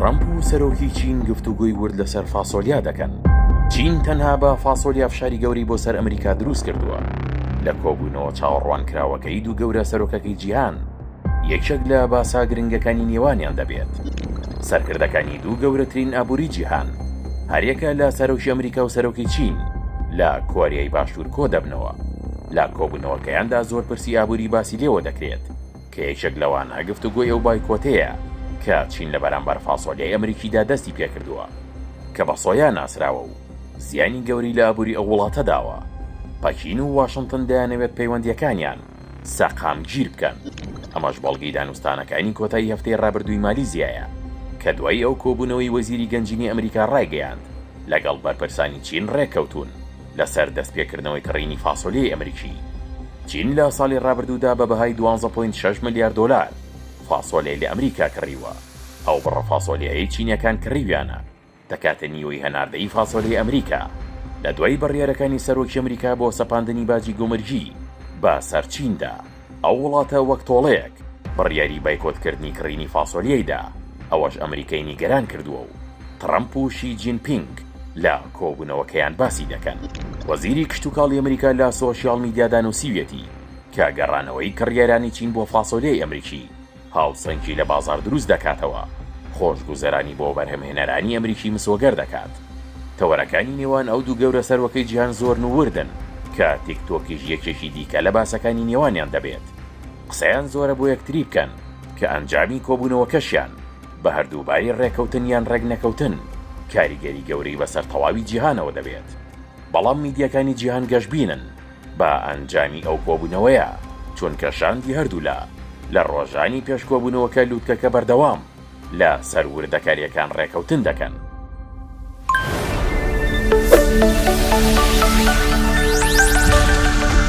ترامپ و سەرۆکی چین گفتوگۆی ورد لەسەر فاسۆلیا دەکەن. چین تەنها بە فاسۆلیا فشاری گەوری بۆ سەر ئەمریکا دروست کردووە. لە کۆبوونەوە چاوەڕوانکراوەکەی دوو گەورە سەرۆکەکەی جیهان یەکێک لە باسا گرنگەکانی نێوانیان دەبێت. سەرکردەکانی دوو گەورەترین ئابووری جیهان هەریەکە لە سەرۆکی ئەمریکا و سەرۆکی چین لە کۆریای باشوور کۆ دەبنەوە. لە کۆبوونەوەکەیاندا زۆر پرسی ئابووری باسی لێوە دەکرێت کە یەکێک لەوانە گفتوگۆی ئەو بایکۆتەیە کە چین لە بەرامبەر فاسۆلیای ئەمریکیدا دەستی پێکردووە کە بە سۆیا ناسراوە و زیانی گەوری لە ئابووری ئەو وڵاتە داوە. پەکین و واشنگتن دەیانەوێت پەیوەندیەکانیان سەقامگیر بکەن. ئەمەش بەڵگەی دانوستانەکانی کۆتایی هەفتەی ڕابردووی مالیزیایە کە دوای ئەو کۆبوونەوەی وەزیری گەنجینی ئەمریکا ڕایگەیاند لەگەڵ بەرپرسانی چین ڕێکەوتون لەسەر دەستپێکردنەوەی کڕینی فاسۆلیای ئەمریکی. چین لە ساڵی ڕابردوودا بە بەهای 12.6 ملیارد دۆلار فاسۆلیای لە ئەمریکا کڕیوە. ئەو بڕە فاسۆلیایی چینیەکان کڕیویانە دەکاتە نیوەی هەناردەی فاسۆلیای ئەمریکا لە دوای بڕیارەکانی سەرۆکی ئەمریکا بۆ سەپاندنی باجی گومرگی بە سەر چیندا. ئەو وڵاتە وەک تۆڵەیەک بڕیاری بایکۆتکردنی کڕینی فاسۆلیایدا، ئەوەش ئەمریکای نیگەران کردووە و ترامپ و شی جینپینگ لە کۆبوونەوەکەیان باسی دەکەن. وەزیری کشتوکاڵی ئەمریکا لە سۆشیال میدیادا نووسیوێتی کە گەڕانەوەی کڕیارانی چین بۆ فاسۆلیای ئەمریکی هاوسەنگی لە بازار دروست دەکاتەوە، خۆشگوزەرانی بۆ بەرهەمهێنەرانی ئەمریکی مسۆگەر دەکات. تەوەرەکانی نێوان ئەو دوو گەورە سەرۆکەی جیهان زۆر نووردن کە تیکتۆکیش یەکێکی دیکە لە باسەکانی نێوانیان دەبێت. قسەیان زۆرە بۆ یەکتری بکەن کە ئەنجامی کۆبوونەوەکەشیان بە هەردووباری ڕێکەوتنیان ڕێک نەکەوتن کاریگەری گەورەی بەسەر تەواوی جیهانەوە دەبێت. بەڵام میدیەکانی جیهان گەشببینن بە ئەنجامی ئەو کۆبوونەوەیە چونکە شاندی هەردوو لە ڕۆژانی پێش کۆبوونەوەکە لووتکەکە بەردەوام لە سەر وردەکاریەکان ڕێکەوتن دەکەن.